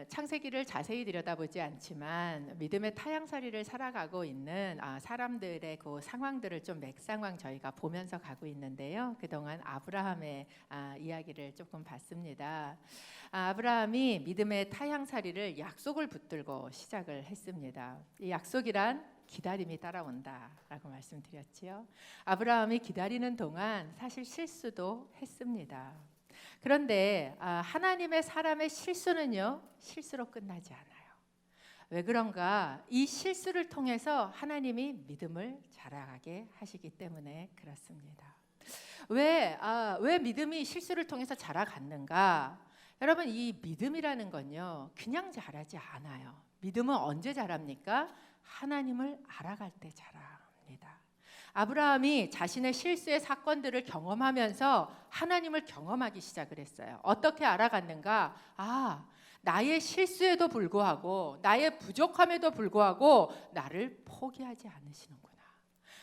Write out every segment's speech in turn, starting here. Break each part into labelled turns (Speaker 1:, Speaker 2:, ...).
Speaker 1: 창세기를 자세히 들여다보지 않지만 믿음의 타향살이를 살아가고 있는 사람들의 그 상황들을 좀 맥상황 저희가 보면서 가고 있는데요. 그동안 아브라함의 이야기를 조금 봤습니다. 아브라함이 믿음의 타향살이를 약속을 붙들고 시작을 했습니다. 이 약속이란 기다림이 따라온다라고 말씀드렸지요. 아브라함이 기다리는 동안 사실 실수도 했습니다. 그런데 하나님의 사람의 실수는요, 실수로 끝나지 않아요. 왜 그런가? 이 실수를 통해서 하나님이 믿음을 자라게 하시기 때문에 그렇습니다. 왜 믿음이 실수를 통해서 자라갔는가? 여러분, 이 믿음이라는 건요, 그냥 자라지 않아요. 믿음은 언제 자랍니까? 하나님을 알아갈 때 자랍니다. 아브라함이 자신의 실수의 사건들을 경험하면서 하나님을 경험하기 시작을 했어요. 어떻게 알아갔는가? 나의 실수에도 불구하고, 나의 부족함에도 불구하고 나를 포기하지 않으시는구나.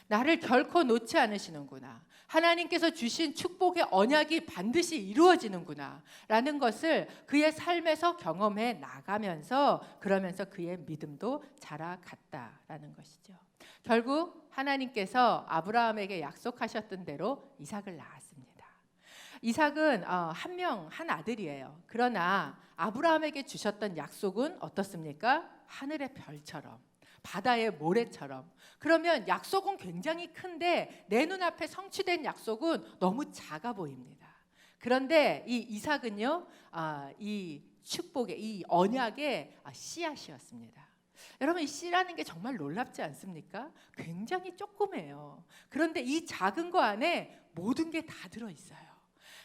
Speaker 1: 나를 결코 놓지 않으시는구나. 하나님께서 주신 축복의 언약이 반드시 이루어지는구나 라는 것을 그의 삶에서 경험해 나가면서, 그러면서 그의 믿음도 자라갔다라는 것이죠. 결국 하나님께서 아브라함에게 약속하셨던 대로 이삭을 낳았습니다. 이삭은 한 아들이에요. 그러나 아브라함에게 주셨던 약속은 어떻습니까? 하늘의 별처럼, 바다의 모래처럼. 그러면 약속은 굉장히 큰데 내 눈앞에 성취된 약속은 너무 작아 보입니다. 그런데 이 이삭은요, 이 축복의, 이 언약의 씨앗이었습니다. 여러분, 이 씨라는 게 정말 놀랍지 않습니까? 굉장히 조그매요. 그런데 이 작은 거 안에 모든 게 다 들어있어요.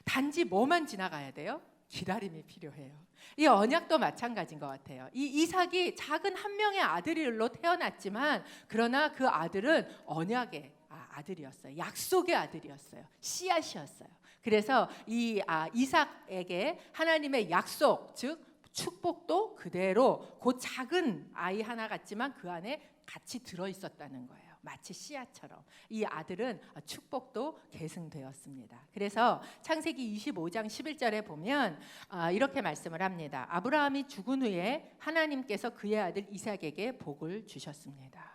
Speaker 1: 단지 뭐만 지나가야 돼요? 기다림이 필요해요. 이 언약도 마찬가지인 것 같아요. 이 이삭이 작은 한 명의 아들로 태어났지만, 그러나 그 아들은 언약의 아들이었어요. 약속의 아들이었어요. 씨앗이었어요. 그래서 이 이삭에게 하나님의 약속, 즉 축복도 그대로 그 작은 아이 하나 같지만 그 안에 같이 들어있었다는 거예요. 마치 씨앗처럼 이 아들은 축복도 계승되었습니다. 그래서 창세기 25장 11절에 보면 이렇게 말씀을 합니다. 아브라함이 죽은 후에 하나님께서 그의 아들 이삭에게 복을 주셨습니다.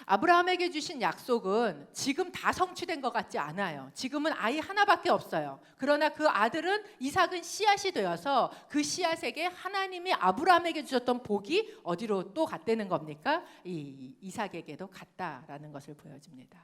Speaker 1: 아브라함에게 주신 약속은 지금 다 성취된 것 같지 않아요. 지금은 아이 하나밖에 없어요. 그러나 그 아들은, 이삭은 씨앗이 되어서 그 씨앗에게 하나님이 아브라함에게 주셨던 복이 어디로 또 갔다는 겁니까? 이 이삭에게도 갔다라는 것을 보여줍니다.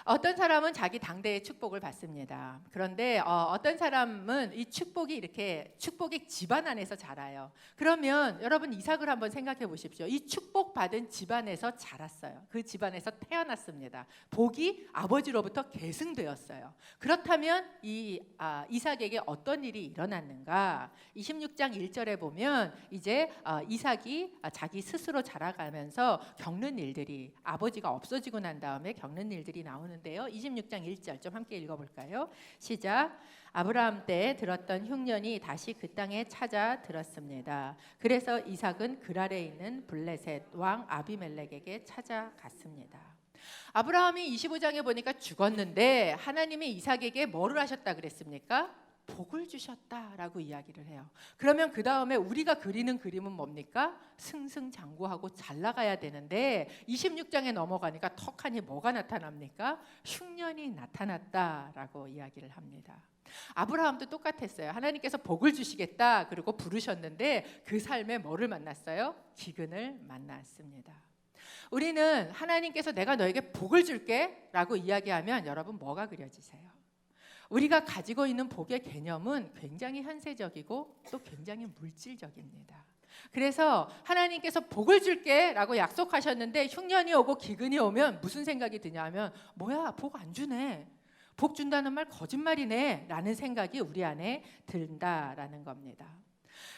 Speaker 1: 어떤 사람은 자기 당대의 축복을 받습니다. 그런데 어떤 사람은 이 축복이 집안 안에서 자라요. 그러면 여러분, 이삭을 한번 생각해 보십시오. 이 축복받은 집안에서 자랐어요. 그 집안에서 태어났습니다. 복이 아버지로부터 계승되었어요. 그렇다면 이 이삭에게 어떤 일이 일어났는가? 26장 1절에 보면 이제 이삭이 자기 스스로 자라가면서 겪는 일들이, 아버지가 없어지고 난 다음에 겪는 일들이 나오는데요. 26장 1절 좀 함께 읽어볼까요? 시작. 아브라함 때 들었던 흉년이 다시 그 땅에 찾아 들었습니다. 그래서 이삭은 그랄에 있는 블레셋 왕 아비멜렉에게 찾아갔습니다. 아브라함이 25장에 보니까 죽었는데 하나님이 이삭에게 뭐를 하셨다 그랬습니까? 복을 주셨다라고 이야기를 해요. 그러면 그 다음에 우리가 그리는 그림은 뭡니까? 승승장구하고 잘 나가야 되는데 26장에 넘어가니까 턱하니 뭐가 나타납니까? 흉년이 나타났다라고 이야기를 합니다. 아브라함도 똑같았어요. 하나님께서 복을 주시겠다 그리고 부르셨는데 그 삶에 뭐를 만났어요? 기근을 만났습니다. 우리는 하나님께서 내가 너에게 복을 줄게 라고 이야기하면 여러분, 뭐가 그려지세요? 우리가 가지고 있는 복의 개념은 굉장히 현세적이고 또 굉장히 물질적입니다. 그래서 하나님께서 복을 줄게 라고 약속하셨는데 흉년이 오고 기근이 오면 무슨 생각이 드냐면, 뭐야, 복 안 주네, 복 준다는 말 거짓말이네 라는 생각이 우리 안에 든다라는 겁니다.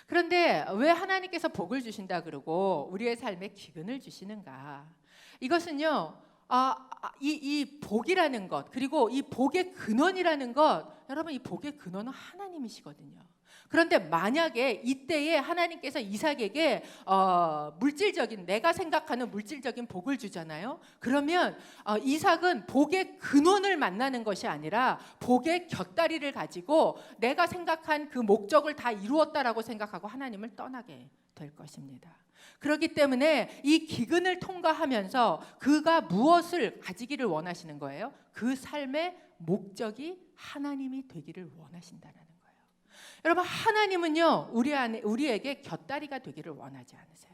Speaker 1: 그런데 왜 하나님께서 복을 주신다 그러고 우리의 삶에 기근을 주시는가? 이것은요, 이 복이라는 것, 그리고 이 복의 근원이라는 것, 여러분, 이 복의 근원은 하나님이시거든요. 그런데 만약에 이때에 하나님께서 이삭에게 물질적인, 내가 생각하는 물질적인 복을 주잖아요. 그러면 이삭은 복의 근원을 만나는 것이 아니라 복의 곁다리를 가지고 내가 생각한 그 목적을 다 이루었다라고 생각하고 하나님을 떠나게 될 것입니다. 그렇기 때문에 이 기근을 통과하면서 그가 무엇을 가지기를 원하시는 거예요? 그 삶의 목적이 하나님이 되기를 원하신다는 거예요. 여러분, 하나님은요, 우리에게 곁다리가 되기를 원하지 않으세요.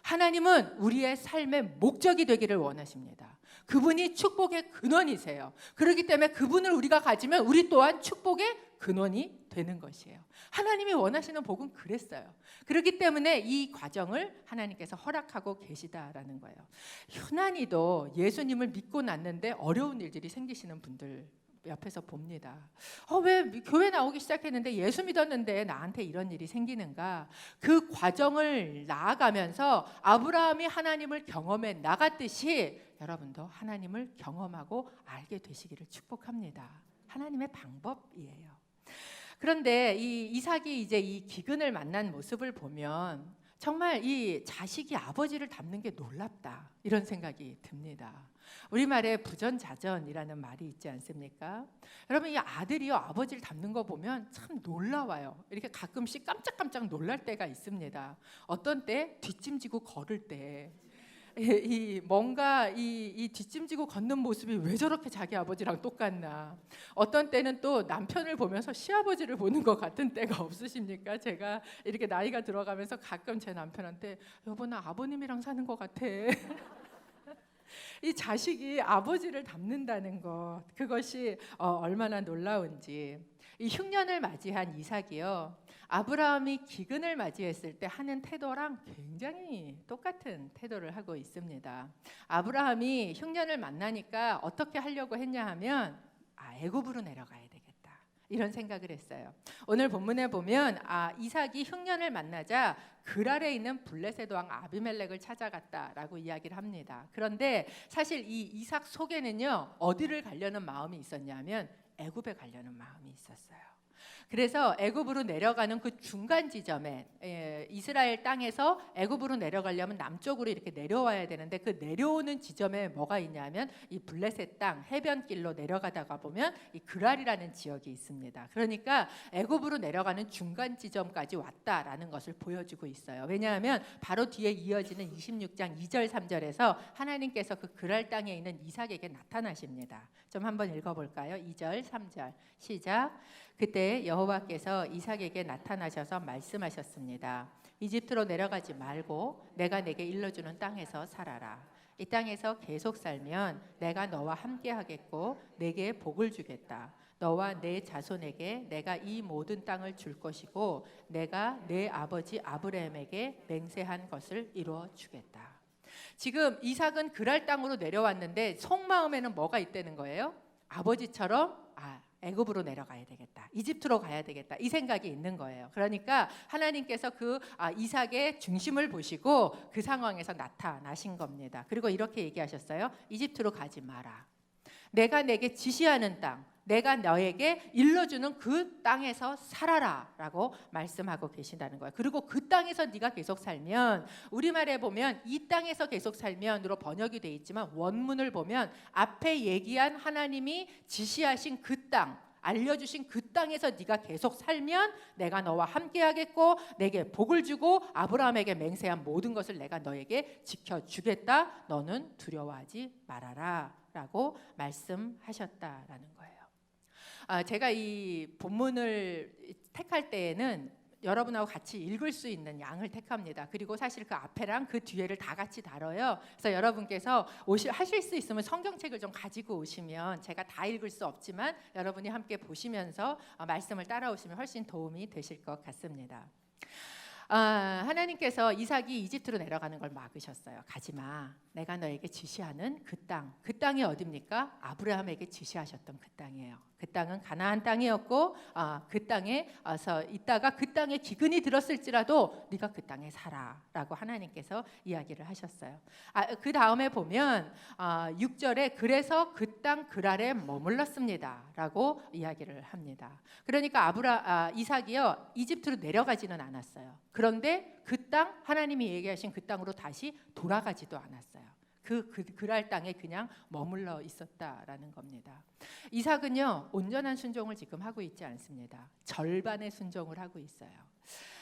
Speaker 1: 하나님은 우리의 삶의 목적이 되기를 원하십니다. 그분이 축복의 근원이세요. 그렇기 때문에 그분을 우리가 가지면 우리 또한 축복의 근원이 되는 것이에요. 하나님이 원하시는 복은 그랬어요. 그렇기 때문에 이 과정을 하나님께서 허락하고 계시다라는 거예요. 유난히도 예수님을 믿고 났는데 어려운 일들이 생기시는 분들 옆에서 봅니다. 왜 교회 나오기 시작했는데 예수 믿었는데 나한테 이런 일이 생기는가? 그 과정을 나아가면서 아브라함이 하나님을 경험해 나갔듯이 여러분도 하나님을 경험하고 알게 되시기를 축복합니다. 하나님의 방법이에요. 그런데 이 이삭이 이제 이 기근을 만난 모습을 보면 정말 이 자식이 아버지를 닮는 게 놀랍다, 이런 생각이 듭니다. 우리말에 부전자전이라는 말이 있지 않습니까? 여러분, 이 아들이요 아버지를 닮는 거 보면 참 놀라워요. 이렇게 가끔씩 깜짝깜짝 놀랄 때가 있습니다. 어떤 때 뒷짐지고 걸을 때 뭔가 이 뒷짐지고 걷는 모습이 왜 저렇게 자기 아버지랑 똑같나. 어떤 때는 또 남편을 보면서 시아버지를 보는 것 같은 때가 없으십니까? 제가 이렇게 나이가 들어가면서 가끔 제 남편한테 여보, 나 아버님이랑 사는 것 같아. 이 자식이 아버지를 닮는다는 것, 그것이 얼마나 놀라운지. 이 흉년을 맞이한 이삭이요, 아브라함이 기근을 맞이했을 때 하는 태도랑 굉장히 똑같은 태도를 하고 있습니다. 아브라함이 흉년을 만나니까 어떻게 하려고 했냐 하면 애굽으로 내려가야 되겠다, 이런 생각을 했어요. 오늘 본문에 보면 이삭이 흉년을 만나자 그랄에 있는 블레셋 왕 아비멜렉을 찾아갔다라고 이야기를 합니다. 그런데 사실 이 이삭 속에는요, 어디를 가려는 마음이 있었냐면 애굽에 가려는 마음이 있었어요. 그래서 애굽으로 내려가는 그 중간 지점에, 이스라엘 땅에서 애굽으로 내려가려면 남쪽으로 이렇게 내려와야 되는데 그 내려오는 지점에 뭐가 있냐면 이 블레셋 땅 해변길로 내려가다가 보면 이 그랄이라는 지역이 있습니다. 그러니까 애굽으로 내려가는 중간 지점까지 왔다라는 것을 보여주고 있어요. 왜냐하면 바로 뒤에 이어지는 26장 2절 3절에서 하나님께서 그 그랄 땅에 있는 이삭에게 나타나십니다. 좀 한번 읽어볼까요? 2절 3절 시작. 그때 여호와께서 이삭에게 나타나셔서 말씀하셨습니다. 이집트로 내려가지 말고 내가 내게 일러주는 땅에서 살아라. 이 땅에서 계속 살면 내가 너와 함께 하겠고 내게 복을 주겠다. 너와 내 자손에게 내가 이 모든 땅을 줄 것이고 내가 내 아버지 아브라함에게 맹세한 것을 이루어 주겠다. 지금 이삭은 그랄 땅으로 내려왔는데 속마음에는 뭐가 있다는 거예요? 아버지처럼 애굽으로 내려가야 되겠다, 이집트로 가야 되겠다, 이 생각이 있는 거예요. 그러니까 하나님께서 그 이삭의 중심을 보시고 그 상황에서 나타나신 겁니다. 그리고 이렇게 얘기하셨어요. 이집트로 가지 마라. 내가 내게 지시하는 땅, 내가 너에게 일러주는 그 땅에서 살아라 라고 말씀하고 계신다는 거예요. 그리고 그 땅에서 네가 계속 살면, 우리말에 보면 이 땅에서 계속 살면으로 번역이 돼 있지만 원문을 보면 앞에 얘기한 하나님이 지시하신 그 땅, 알려주신 그 땅에서 네가 계속 살면 내가 너와 함께 하겠고 내게 복을 주고 아브라함에게 맹세한 모든 것을 내가 너에게 지켜주겠다. 너는 두려워하지 말아라 라고 말씀하셨다라는 거예요. 제가 이 본문을 택할 때에는 여러분하고 같이 읽을 수 있는 양을 택합니다. 그리고 사실 그 앞에랑 그 뒤에를 다 같이 다뤄요. 그래서 여러분께서 하실 수 있으면 성경책을 좀 가지고 오시면, 제가 다 읽을 수 없지만 여러분이 함께 보시면서 말씀을 따라오시면 훨씬 도움이 되실 것 같습니다. 하나님께서 이삭이 이집트로 내려가는 걸 막으셨어요. 가지마. 내가 너에게 지시하는 그 땅. 그 땅이 어디입니까? 아브라함에게 지시하셨던 그 땅이에요. 그 땅은 가나안 땅이었고 그 땅에서 있다가 그 땅에 기근이 들었을지라도 네가 그 땅에 살아라고 하나님께서 이야기를 하셨어요. 그 다음에 보면 6절에 그래서 그 땅 그랄에 머물렀습니다라고 이야기를 합니다. 그러니까 이삭이요 이집트로 내려가지는 않았어요. 그런데 그 땅 하나님이 얘기하신 그 땅으로 다시 돌아가지도 않았어요. 그랄 땅에 그냥 머물러 있었다라는 겁니다. 이삭은요 온전한 순종을 지금 하고 있지 않습니다. 절반의 순종을 하고 있어요.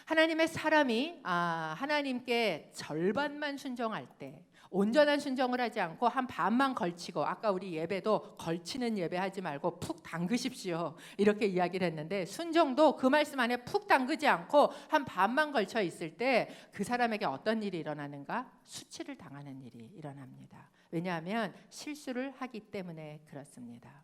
Speaker 1: 하나님의 사람이 하나님께 절반만 순종할 때, 온전한 순종을 하지 않고 한 반만 걸치고, 아까 우리 예배도 걸치는 예배 하지 말고 푹 담그십시오 이렇게 이야기를 했는데, 순종도 그 말씀 안에 푹 담그지 않고 한 반만 걸쳐 있을 때 그 사람에게 어떤 일이 일어나는가? 수치를 당하는 일이 일어납니다. 왜냐하면 실수를 하기 때문에 그렇습니다.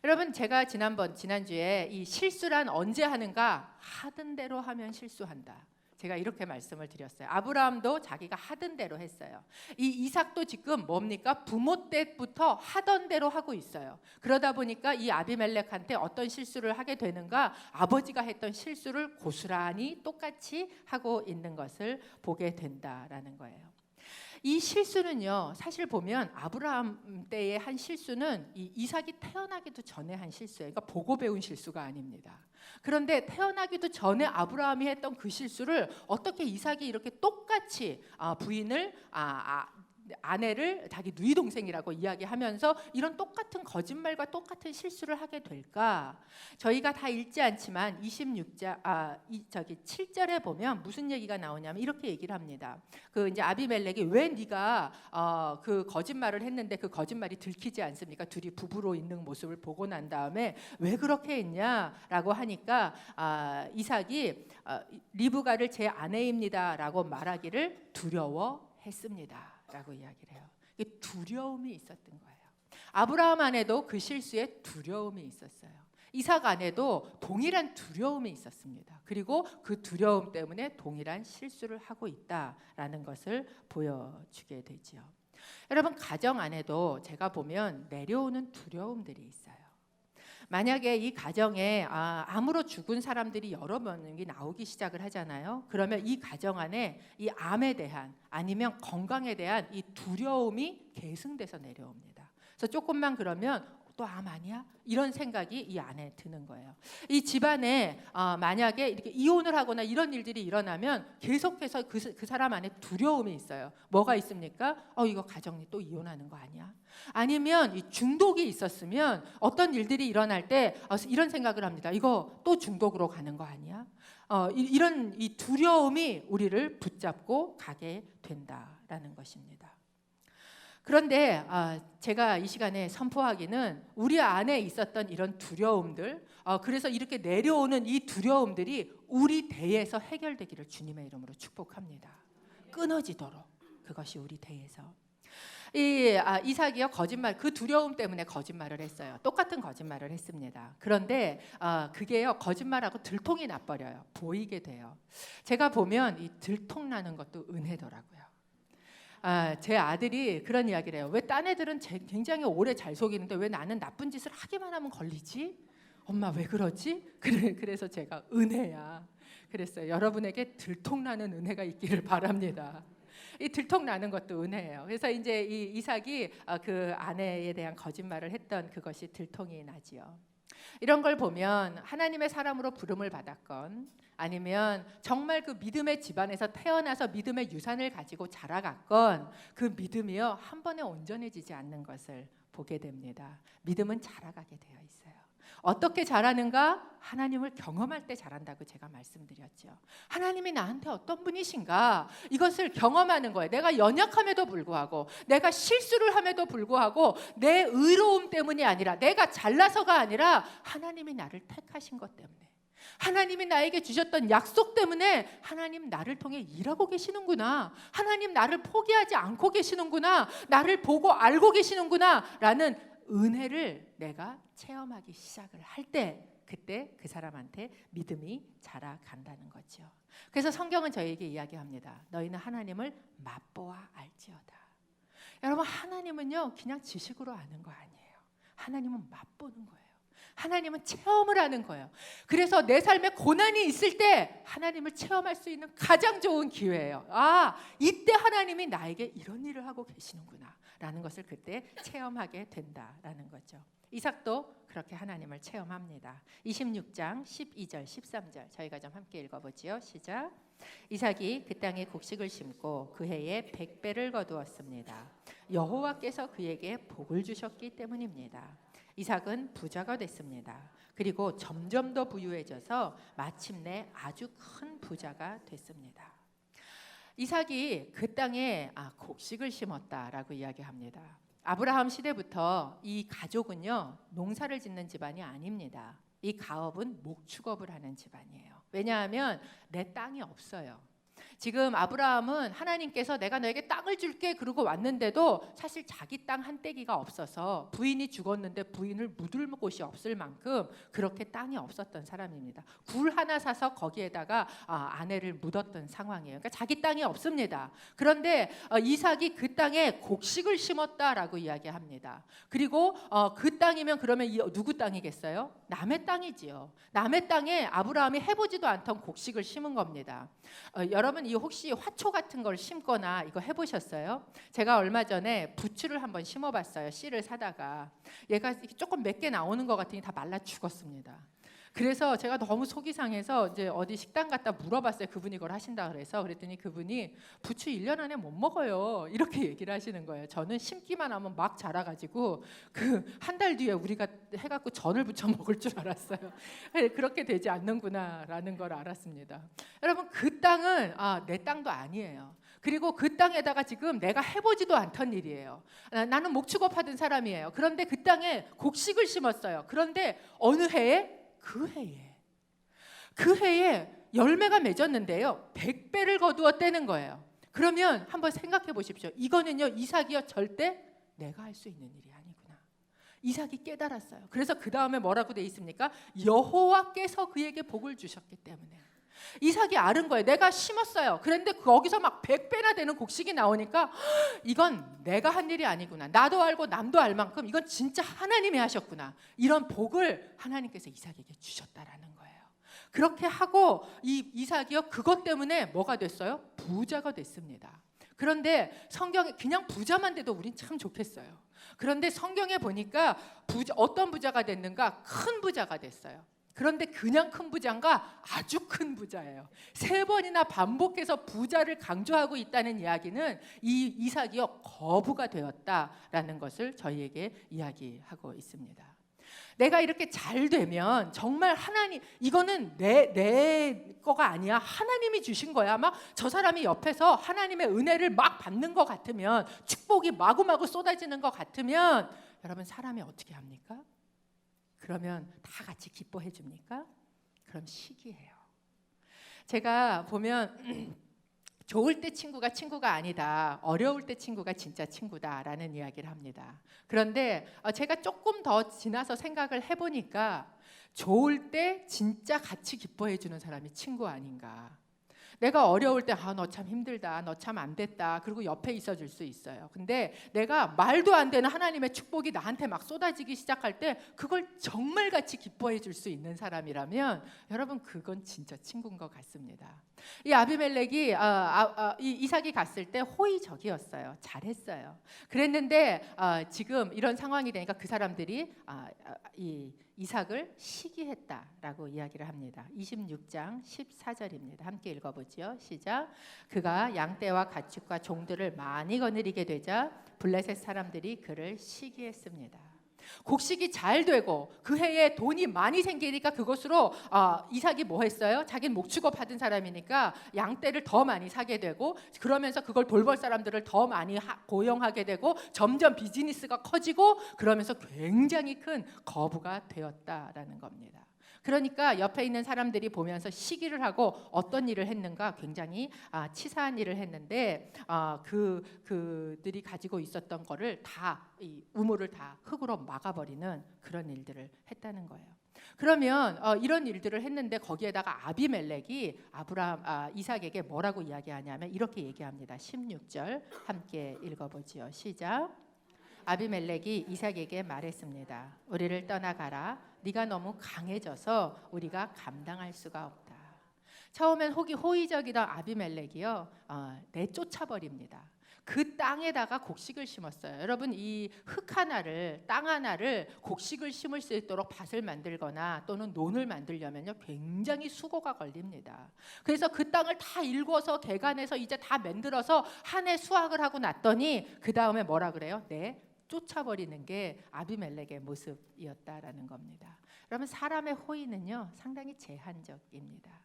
Speaker 1: 여러분, 제가 지난주에 이 실수란 언제 하는가? 하던 대로 하면 실수한다. 제가 이렇게 말씀을 드렸어요. 아브라함도 자기가 하던 대로 했어요. 이 이삭도 지금 뭡니까? 부모 때부터 하던 대로 하고 있어요. 그러다 보니까 이 아비멜렉한테 어떤 실수를 하게 되는가? 아버지가 했던 실수를 고스란히 똑같이 하고 있는 것을 보게 된다라는 거예요. 이 실수는요, 사실 보면 아브라함 때의 한 실수는 이 이삭이 태어나기도 전에 한 실수예요. 그러니까 보고 배운 실수가 아닙니다. 그런데 태어나기도 전에 아브라함이 했던 그 실수를 어떻게 이삭이 이렇게 똑같이 부인을 아내를 자기 누이 동생이라고 이야기하면서 이런 똑같은 거짓말과 똑같은 실수를 하게 될까? 저희가 다 읽지 않지만 7절에 보면 무슨 얘기가 나오냐면 이렇게 얘기를 합니다. 그 이제 아비멜렉이 왜 네가 그 거짓말을 했는데 그 거짓말이 들키지 않습니까? 둘이 부부로 있는 모습을 보고 난 다음에 왜 그렇게 했냐라고 하니까 이삭이 리브가를 제 아내입니다라고 말하기를 두려워했습니다. 라고 이야기를 해요. 두려움이 있었던 거예요. 아브라함 안에도 그 실수에 두려움이 있었어요. 이삭 안에도 동일한 두려움이 있었습니다. 그리고 그 두려움 때문에 동일한 실수를 하고 있다라는 것을 보여주게 되지요. 여러분, 가정 안에도 제가 보면 내려오는 두려움들이 있어요. 만약에 이 가정에 암으로 죽은 사람들이 여러 명이 나오기 시작을 하잖아요. 그러면 이 가정 안에 이 암에 대한 아니면 건강에 대한 이 두려움이 계승돼서 내려옵니다. 그래서 조금만 그러면 또 암 아니야? 이런 생각이 이 안에 드는 거예요. 이 집안에 만약에 이렇게 이혼을 하거나 이런 일들이 일어나면 계속해서 그 사람 안에 두려움이 있어요. 뭐가 있습니까? 이거 가정이 또 이혼하는 거 아니야? 아니면 이 중독이 있었으면 어떤 일들이 일어날 때 이런 생각을 합니다. 이거 또 중독으로 가는 거 아니야? 이런 이 두려움이 우리를 붙잡고 가게 된다라는 것입니다. 그런데 제가 이 시간에 선포하기는 우리 안에 있었던 이런 두려움들, 그래서 이렇게 내려오는 이 두려움들이 우리 대에서 해결되기를 주님의 이름으로 축복합니다. 끊어지도록 그것이 우리 대에서. 이삭이요 거짓말, 그 두려움 때문에 거짓말을 했어요. 똑같은 거짓말을 했습니다. 그런데 그게요 거짓말하고 들통이 나버려요. 보이게 돼요. 제가 보면 이 들통나는 것도 은혜더라고요. 제 아들이 그런 이야기를 해요. 왜 딴 애들은 굉장히 오래 잘 속이는데 왜 나는 나쁜 짓을 하기만 하면 걸리지? 엄마 왜 그러지? 그래서 제가 은혜야 그랬어요. 여러분에게 들통나는 은혜가 있기를 바랍니다. 이 들통나는 것도 은혜예요. 그래서 이제 이 이삭이 그 아내에 대한 거짓말을 했던 그것이 들통이 나지요. 이런 걸 보면 하나님의 사람으로 부름을 받았건 아니면 정말 그 믿음의 집안에서 태어나서 믿음의 유산을 가지고 자라갔건 그 믿음이요 한 번에 온전해지지 않는 것을 보게 됩니다. 믿음은 자라가게 되어 있어요. 어떻게 자라는가? 하나님을 경험할 때 자란다고 제가 말씀드렸죠. 하나님이 나한테 어떤 분이신가? 이것을 경험하는 거예요. 내가 연약함에도 불구하고, 내가 실수를 함에도 불구하고, 내 의로움 때문이 아니라, 내가 잘나서가 아니라 하나님이 나를 택하신 것 때문에, 하나님이 나에게 주셨던 약속 때문에 하나님 나를 통해 일하고 계시는구나, 하나님 나를 포기하지 않고 계시는구나, 나를 보고 알고 계시는구나 라는 은혜를 내가 체험하기 시작을 할 때 그때 그 사람한테 믿음이 자라간다는 거죠. 그래서 성경은 저희에게 이야기합니다. 너희는 하나님을 맛보아 알지어다. 여러분, 하나님은요 그냥 지식으로 아는 거 아니에요. 하나님은 맛보는 거예요. 하나님은 체험을 하는 거예요. 그래서 내 삶에 고난이 있을 때 하나님을 체험할 수 있는 가장 좋은 기회예요. 아, 이때 하나님이 나에게 이런 일을 하고 계시는구나 라는 것을 그때 체험하게 된다라는 거죠. 이삭도 그렇게 하나님을 체험합니다. 26장 12절 13절 저희가 좀 함께 읽어보지요. 시작. 이삭이 그 땅에 곡식을 심고 그 해에 100배를 거두었습니다. 여호와께서 그에게 복을 주셨기 때문입니다. 이삭은 부자가 됐습니다. 그리고 점점 더 부유해져서 마침내 아주 큰 부자가 됐습니다. 이삭이 그 땅에 곡식을 심었다라고 이야기합니다. 아브라함 시대부터 이 가족은요 농사를 짓는 집안이 아닙니다. 이 가업은 목축업을 하는 집안이에요. 왜냐하면 내 땅이 없어요. 지금 아브라함은 하나님께서 내가 너에게 땅을 줄게 그러고 왔는데도 사실 자기 땅 한 떼기가 없어서 부인이 죽었는데 부인을 묻을 곳이 없을 만큼 그렇게 땅이 없었던 사람입니다. 굴 하나 사서 거기에다가 아내를 묻었던 상황이에요. 그러니까 자기 땅이 없습니다. 그런데 이삭이 그 땅에 곡식을 심었다라고 이야기합니다. 그리고 그 땅이면 그러면 누구 땅이겠어요? 남의 땅이지요. 남의 땅에 아브라함이 해보지도 않던 곡식을 심은 겁니다. 여러분 이 혹시 화초 같은 걸 심거나 이거 해보셨어요? 제가 얼마 전에 부추를 한번 심어봤어요. 씨를 사다가 얘가 조금 몇 개 나오는 것 같으니 다 말라 죽었습니다. 그래서 제가 너무 속이 상해서 이제 어디 식당 갔다 물어봤어요. 그분이 그걸 하신다 그래서 그랬더니 그분이 부추 1년 안에 못 먹어요 이렇게 얘기를 하시는 거예요. 저는 심기만 하면 막 자라가지고 그 한 달 뒤에 우리가 해갖고 전을 부쳐 먹을 줄 알았어요. 그렇게 되지 않는구나라는 걸 알았습니다. 여러분 그 땅은 내 땅도 아니에요. 그리고 그 땅에다가 지금 내가 해보지도 않던 일이에요. 나는 목축업 하던 사람이에요. 그런데 그 땅에 곡식을 심었어요. 그런데 어느 해에? 그 해에 열매가 맺었는데요 100배를 거두었다는 거예요. 그러면 한번 생각해 보십시오. 이거는요 이삭이요 절대 내가 할 수 있는 일이 아니구나. 이삭이 깨달았어요. 그래서 그 다음에 뭐라고 돼 있습니까? 여호와께서 그에게 복을 주셨기 때문에. 이삭이 아는 거예요. 내가 심었어요. 그런데 거기서 막 100배나 되는 곡식이 나오니까 이건 내가 한 일이 아니구나. 나도 알고 남도 알 만큼 이건 진짜 하나님이 하셨구나. 이런 복을 하나님께서 이삭에게 주셨다라는 거예요. 그렇게 하고 이 이삭이요 그것 때문에 뭐가 됐어요? 부자가 됐습니다. 그런데 성경에 그냥 부자만 돼도 우린 참 좋겠어요. 그런데 성경에 보니까 어떤 부자가 됐는가? 큰 부자가 됐어요. 그런데 그냥 큰 부자인가? 아주 큰 부자예요. 3번이나 반복해서 부자를 강조하고 있다는 이야기는 이 이삭이요 거부가 되었다라는 것을 저희에게 이야기하고 있습니다. 내가 이렇게 잘 되면 정말 하나님 이거는 내 거가 아니야. 하나님이 주신 거야. 막 저 사람이 옆에서 하나님의 은혜를 막 받는 것 같으면 축복이 마구마구 쏟아지는 것 같으면 여러분 사람이 어떻게 합니까? 그러면 다 같이 기뻐해 줍니까? 그럼 시기해요. 제가 보면 좋을 때 친구가 아니다. 어려울 때 친구가 진짜 친구다라는 이야기를 합니다. 그런데 제가 조금 더 지나서 생각을 해보니까 좋을 때 진짜 같이 기뻐해 주는 사람이 친구 아닌가. 내가 어려울 때 너 참 힘들다. 너 참 안 됐다. 그리고 옆에 있어줄 수 있어요. 근데 내가 말도 안 되는 하나님의 축복이 나한테 막 쏟아지기 시작할 때 그걸 정말 같이 기뻐해 줄 수 있는 사람이라면 여러분 그건 진짜 친구인 것 같습니다. 이 아비멜렉이 이삭이 갔을 때 호의적이었어요. 잘했어요. 그랬는데 지금 이런 상황이 되니까 그 사람들이 이 이삭을 시기했다라고 이야기를 합니다. 26장 14절입니다. 함께 읽어보죠. 시작. 그가 양떼와 가축과 종들을 많이 거느리게 되자 블레셋 사람들이 그를 시기했습니다. 곡식이 잘 되고 그 해에 돈이 많이 생기니까 그것으로 이삭이 뭐 했어요? 자기는 목축업 하던 사람이니까 양떼를 더 많이 사게 되고 그러면서 그걸 돌볼 사람들을 더 많이 고용하게 되고 점점 비즈니스가 커지고 그러면서 굉장히 큰 거부가 되었다라는 겁니다. 그러니까 옆에 있는 사람들이 보면서 시기를 하고 어떤 일을 했는가 굉장히 치사한 일을 했는데 그들이 가지고 있었던 거를 다 이 우물을 다 흙으로 막아버리는 그런 일들을 했다는 거예요. 그러면 이런 일들을 했는데 거기에다가 아비멜렉이 이삭에게 뭐라고 이야기하냐면 이렇게 얘기합니다. 16절 함께 읽어보지요. 시작. 아비멜렉이 이삭에게 말했습니다. 우리를 떠나가라. 네가 너무 강해져서 우리가 감당할 수가 없다. 처음엔 호의적이던 아비멜렉이요, 내쫓아버립니다. 그 땅에다가 곡식을 심었어요. 여러분, 이 땅 하나를 곡식을 심을 수 있도록 밭을 만들거나 또는 논을 만들려면요 굉장히 수고가 걸립니다. 그래서 그 땅을 다 일궈서 개간해서 이제 다 만들어서 한 해 수확을 하고 났더니 그 다음에 뭐라 그래요? 쫓아버리는 게 아비멜렉의 모습이었다라는 겁니다. 그러면 사람의 호의는요 상당히 제한적입니다.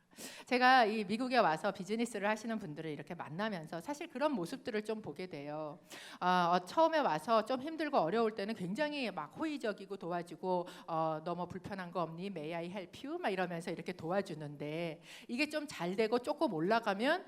Speaker 1: 제가 이 미국에 와서 비즈니스를 하시는 분들을 이렇게 만나면서 사실 그런 모습들을 좀 보게 돼요. 처음에 와서 좀 힘들고 어려울 때는 굉장히 막 호의적이고 도와주고 너 뭐 불편한 거 없니? May I help you? 막 이러면서 이렇게 도와주는데 이게 좀 잘 되고 조금 올라가면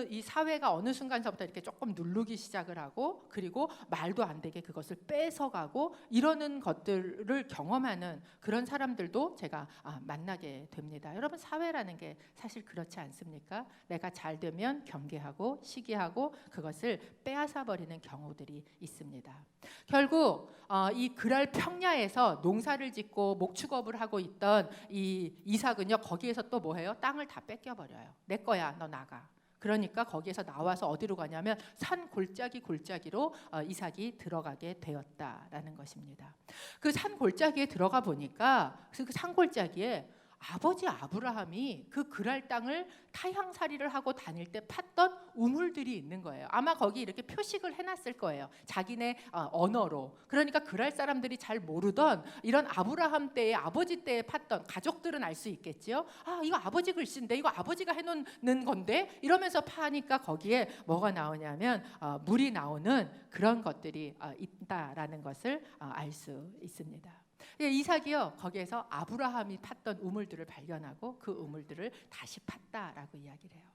Speaker 1: 이 사회가 어느 순간서부터 이렇게 조금 누르기 시작을 하고 그리고 말도 안 되게 그것을 뺏어가고 이러는 것들을 경험하는 그런 사람들도 제가 만나게 됩니다. 여러분, 사회라는 게 사실 그렇지 않습니까? 내가 잘 되면 경계하고 시기하고 그것을 빼앗아 버리는 경우들이 있습니다. 결국 이 그랄 평야에서 농사를 짓고 목축업을 하고 있던 이 이삭은요 거기에서 또 뭐해요? 땅을 다 뺏겨버려요. 내 거야, 너 나가. 그러니까 거기에서 나와서 어디로 가냐면 산 골짜기로 이삭이 들어가게 되었다라는 것입니다. 그 산 골짜기에 들어가 보니까 그 산 골짜기에 아버지 아브라함이 그 그랄 땅을 타향살이를 하고 다닐 때 팠던 우물들이 있는 거예요. 아마 거기 이렇게 표식을 해놨을 거예요. 자기네 언어로. 그러니까 그랄 사람들이 잘 모르던 이런 아브라함 때의 아버지 때에 팠던 가족들은 알 수 있겠지요. 이거 아버지 글씨인데 이거 아버지가 해놓는 건데 이러면서 파니까 거기에 뭐가 나오냐면 물이 나오는 그런 것들이 있다라는 것을 알 수 있습니다. 이삭이요 거기에서 아브라함이 팠던 우물들을 발견하고 그 우물들을 다시 팠다라고 이야기를 해요.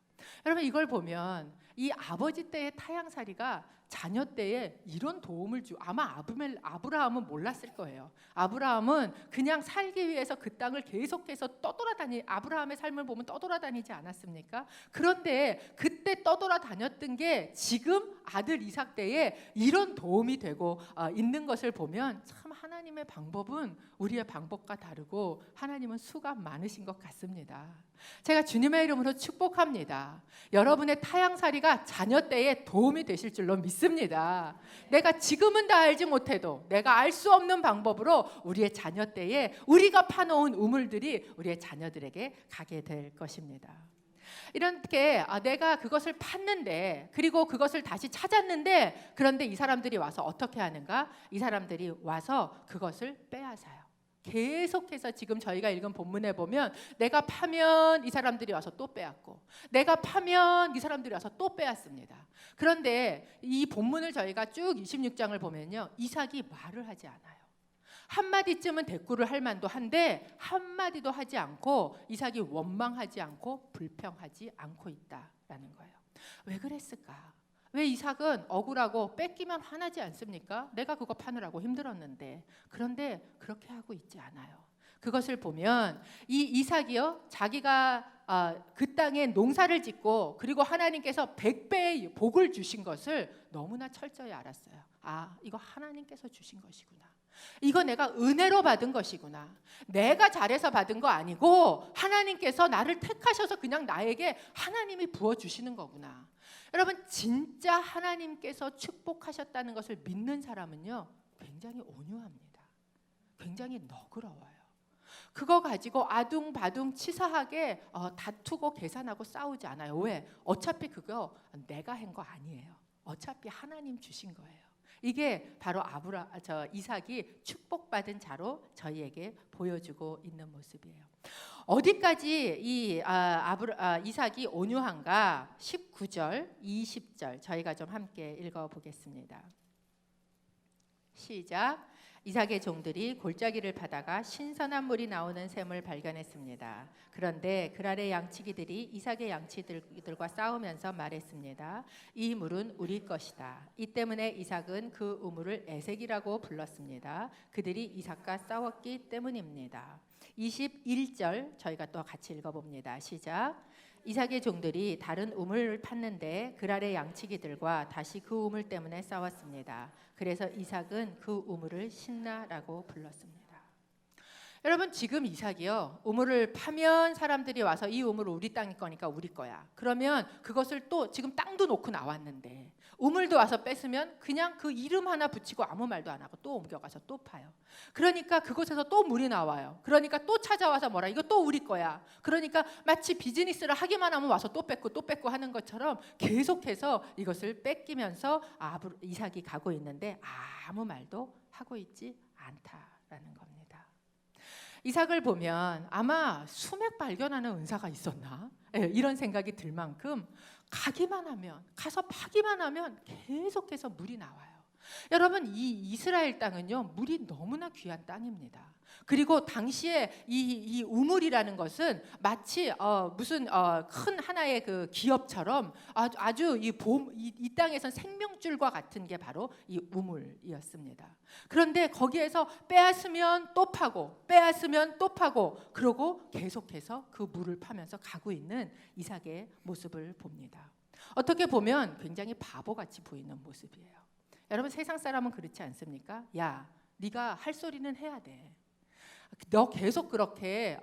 Speaker 1: 여러분, 이걸 보면 이 아버지 때의 타향살이가 자녀 때에 이런 도움을 주고 아마 아브라함은 몰랐을 거예요. 아브라함은 그냥 살기 위해서 그 땅을 계속해서 아브라함의 삶을 보면 떠돌아다니지 않았습니까? 그런데 그때 떠돌아다녔던 게 지금 아들 이삭 때에 이런 도움이 되고 있는 것을 보면 참 하나님의 방법은 우리의 방법과 다르고 하나님은 수가 많으신 것 같습니다. 제가 주님의 이름으로 축복합니다. 여러분의 타향살이가 자녀 때에 도움이 되실 줄로 믿습니다. 내가 지금은 다 알지 못해도 내가 알 수 없는 방법으로 우리의 자녀 때에 우리가 파놓은 우물들이 우리의 자녀들에게 가게 될 것입니다. 이렇게 내가 그것을 팠는데 그리고 그것을 다시 찾았는데 그런데 이 사람들이 와서 어떻게 하는가? 이 사람들이 와서 그것을 빼앗아요. 계속해서 지금 저희가 읽은 본문에 보면 내가 파면 이 사람들이 와서 또 빼앗고 내가 파면 이 사람들이 와서 또 빼앗습니다. 그런데 이 본문을 저희가 쭉 26장을 보면요 이삭이 말을 하지 않아요. 한마디쯤은 대꾸를 할 만도 한데 한마디도 하지 않고 이삭이 원망하지 않고 불평하지 않고 있다라는 거예요. 왜 그랬을까? 왜 이삭은 억울하고 뺏기면 화나지 않습니까? 내가 그거 파느라고 힘들었는데. 그런데 그렇게 하고 있지 않아요. 그것을 보면 이 이삭이요 자기가 그 땅에 농사를 짓고 그리고 하나님께서 100배의 복을 주신 것을 너무나 철저히 알았어요. 이거 하나님께서 주신 것이구나. 이거 내가 은혜로 받은 것이구나. 내가 잘해서 받은 거 아니고 하나님께서 나를 택하셔서 그냥 나에게 하나님이 부어주시는 거구나. 여러분, 진짜 하나님께서 축복하셨다는 것을 믿는 사람은요 굉장히 온유합니다. 굉장히 너그러워요. 그거 가지고 아둥바둥 치사하게 다투고 계산하고 싸우지 않아요. 왜? 어차피 그거 내가 한 거 아니에요. 어차피 하나님 주신 거예요. 이게 바로 이삭이 축복받은 자로 저희에게 보여주고 있는 모습이에요. 어디까지 이삭이 온유한가? 19절, 20절 저희가 좀 함께 읽어보겠습니다. 시작. 이삭의 종들이 골짜기를 파다가 신선한 물이 나오는 샘을 발견했습니다. 그런데 그랄의 양치기들이 이삭의 양치들과 싸우면서 말했습니다. 이 물은 우리 것이다. 이 때문에 이삭은 그 우물을 에색이라고 불렀습니다. 그들이 이삭과 싸웠기 때문입니다. 21절 저희가 또 같이 읽어봅니다. 시작. 이삭의 종들이 다른 우물을 팠는데 그랄의 양치기들과 다시 그 우물 때문에 싸웠습니다. 그래서 이삭은 그 우물을 신나라고 불렀습니다. 여러분, 지금 이삭이요, 우물을 파면 사람들이 와서 이 우물은 우리 땅일 거니까 우리 거야. 그러면 그것을 또 지금 땅도 놓고 나왔는데 우물도 와서 뺏으면 그냥 그 이름 하나 붙이고 아무 말도 안 하고 또 옮겨가서 또 파요. 그러니까 그곳에서 또 물이 나와요. 그러니까 또 찾아와서 뭐라, 이거 또 우리 거야. 그러니까 마치 비즈니스를 하기만 하면 와서 또 뺏고 하는 것처럼 계속해서 이것을 뺏기면서 이삭이 가고 있는데 아무 말도 하고 있지 않다라는 겁니다. 이삭을 보면 아마 수맥 발견하는 은사가 있었나? 이런 생각이 들 만큼 가기만 하면, 가서 파기만 하면 계속해서 물이 나와요. 여러분, 이 이스라엘 땅은요, 물이 너무나 귀한 땅입니다. 그리고 당시에 이 우물이라는 것은 마치 무슨 큰 하나의 그 기업처럼 아주 이 땅에선 생명줄과 같은 게 바로 이 우물이었습니다. 그런데 거기에서 빼앗으면 또 파고 빼앗으면 또 파고 그러고 계속해서 그 물을 파면서 가고 있는 이삭의 모습을 봅니다. 어떻게 보면 굉장히 바보같이 보이는 모습이에요. 여러분, 세상 사람은 그렇지 않습니까? 야, 네가 할 소리는 해야 돼. 너 계속 그렇게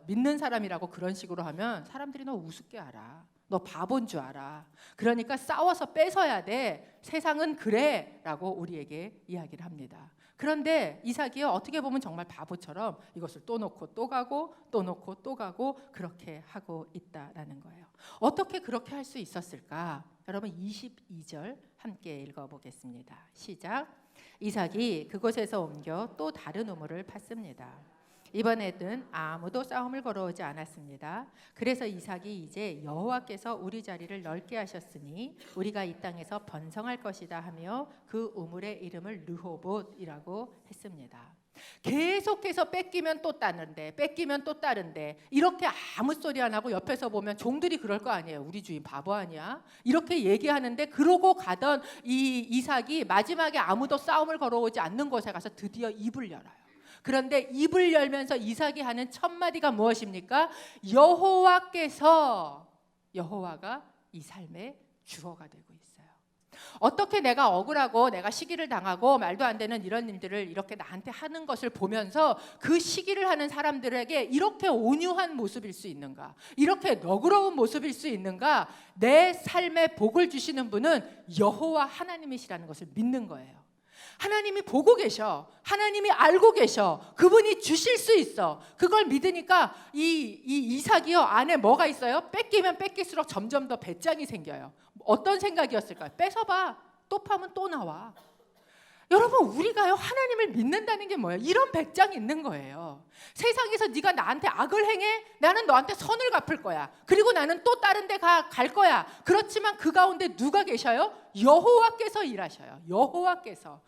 Speaker 1: 믿는 사람이라고 그런 식으로 하면 사람들이 너 우습게 알아. 너 바본 줄 알아. 그러니까 싸워서 뺏어야 돼. 세상은 그래 라고 우리에게 이야기를 합니다. 그런데 이삭이요, 어떻게 보면 정말 바보처럼 이것을 또 놓고 또 가고 또 놓고 또 가고 그렇게 하고 있다라는 거예요. 어떻게 그렇게 할 수 있었을까? 여러분, 22절 함께 읽어보겠습니다. 시작. 이삭이 그곳에서 옮겨 또 다른 우물을 팠습니다. 이번에는 아무도 싸움을 걸어오지 않았습니다. 그래서 이삭이 이제 여호와께서 우리 자리를 넓게 하셨으니 우리가 이 땅에서 번성할 것이다 하며 그 우물의 이름을 르호봇이라고 했습니다. 계속해서 뺏기면 또 따는데 뺏기면 또 따른데 이렇게 아무 소리 안 하고 옆에서 보면 종들이 그럴 거 아니에요. 우리 주인 바보 아니야? 이렇게 얘기하는데 그러고 가던 이 이삭이 마지막에 아무도 싸움을 걸어오지 않는 곳에 가서 드디어 입을 열어요. 그런데 입을 열면서 이삭이 하는 첫 마디가 무엇입니까? 여호와가 이 삶의 주어가 되고 있어요. 어떻게 내가 억울하고 내가 시기를 당하고 말도 안 되는 이런 일들을 이렇게 나한테 하는 것을 보면서 그 시기를 하는 사람들에게 이렇게 온유한 모습일 수 있는가? 이렇게 너그러운 모습일 수 있는가? 내 삶에 복을 주시는 분은 여호와 하나님이시라는 것을 믿는 거예요. 하나님이 보고 계셔. 하나님이 알고 계셔. 그분이 주실 수 있어. 그걸 믿으니까 이 이삭이요, 안에 뭐가 있어요? 뺏기면 뺏길수록 점점 더 배짱이 생겨요. 어떤 생각이었을까요? 뺏어봐. 또 파면 또 나와. 여러분, 우리가요, 하나님을 믿는다는 게 뭐예요? 이런 배짱이 있는 거예요. 세상에서 네가 나한테 악을 행해? 나는 너한테 선을 갚을 거야. 그리고 나는 또 다른 데 갈 거야. 그렇지만 그 가운데 누가 계셔요? 여호와께서 일하셔요. 여호와께서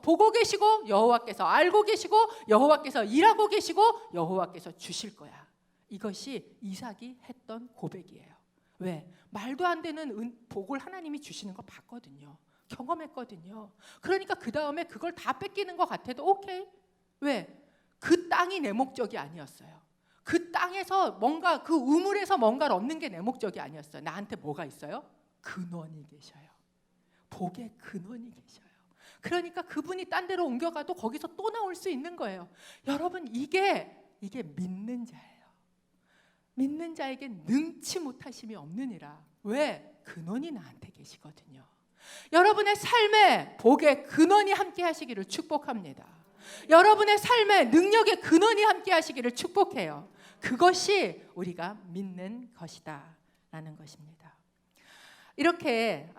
Speaker 1: 보고 계시고, 여호와께서 알고 계시고, 여호와께서 일하고 계시고, 여호와께서 주실 거야. 이것이 이삭이 했던 고백이에요. 왜? 말도 안 되는 복을 하나님이 주시는 거 봤거든요. 경험했거든요. 그러니까 그 다음에 그걸 다 뺏기는 것 같아도 오케이. 왜? 그 땅이 내 목적이 아니었어요. 그 땅에서 뭔가, 그 우물에서 뭔가를 얻는 게 내 목적이 아니었어요. 나한테 뭐가 있어요? 근원이 계셔요. 복의 근원이 계셔요. 그러니까 그분이 딴 데로 옮겨가도 거기서 또 나올 수 있는 거예요. 여러분, 이게 믿는 자예요. 믿는 자에게 능치 못하심이 없느니라. 왜? 근원이 나한테 계시거든요. 여러분의 삶에 복의 근원이 함께 하시기를 축복합니다. 여러분의 삶에 능력의 근원이 함께 하시기를 축복해요. 그것이 우리가 믿는 것이다 라는 것입니다. 이렇게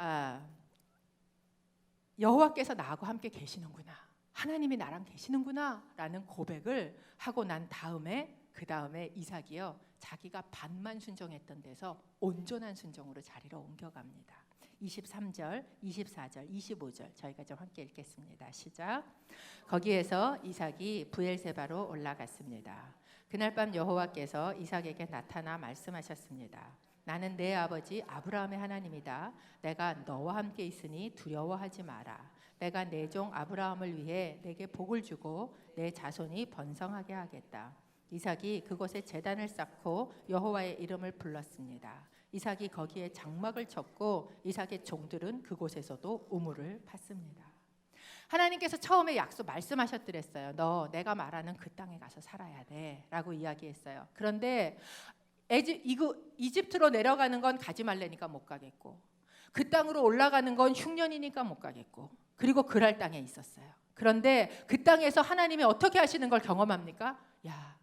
Speaker 1: 여호와께서 나하고 함께 계시는구나, 하나님이 나랑 계시는구나 라는 고백을 하고 난 다음에 그 다음에 이삭이요, 자기가 반만 순종했던 데서 온전한 순종으로 자리로 옮겨갑니다. 23절, 24절, 25절 저희가 좀 함께 읽겠습니다. 시작. 거기에서 이삭이 브엘세바로 올라갔습니다. 그날 밤 여호와께서 이삭에게 나타나 말씀하셨습니다. 나는 내 아버지 아브라함의 하나님이다. 내가 너와 함께 있으니 두려워하지 마라. 내가 내 종 아브라함을 위해 내게 복을 주고 내 자손이 번성하게 하겠다. 이삭이 그곳에 제단을 쌓고 여호와의 이름을 불렀습니다. 이삭이 거기에 장막을 쳤고 이삭의 종들은 그곳에서도 우물을 팠습니다. 하나님께서 처음에 말씀하셨더랬어요. 너 내가 말하는 그 땅에 가서 살아야 돼 라고 이야기했어요. 그런데 이집트로 내려가는 건 가지 말래니까 못 가겠고, 그 땅으로 올라가는 건 흉년이니까 못 가겠고, 그리고 그랄 땅에 있었어요. 그런데 그 땅에서 하나님이 어떻게 하시는 걸 경험합니까? 야,